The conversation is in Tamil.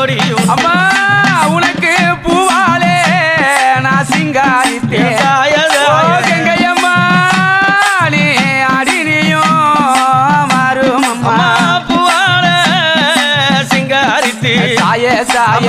ஜோடி அம்மா உனக்கு பூவாலே நான் சிங்காரித்தேன் கங்கையம்மா நீ அடினியும் மாறும் அம்மா பூவால சிங்காரித்து சாய சாய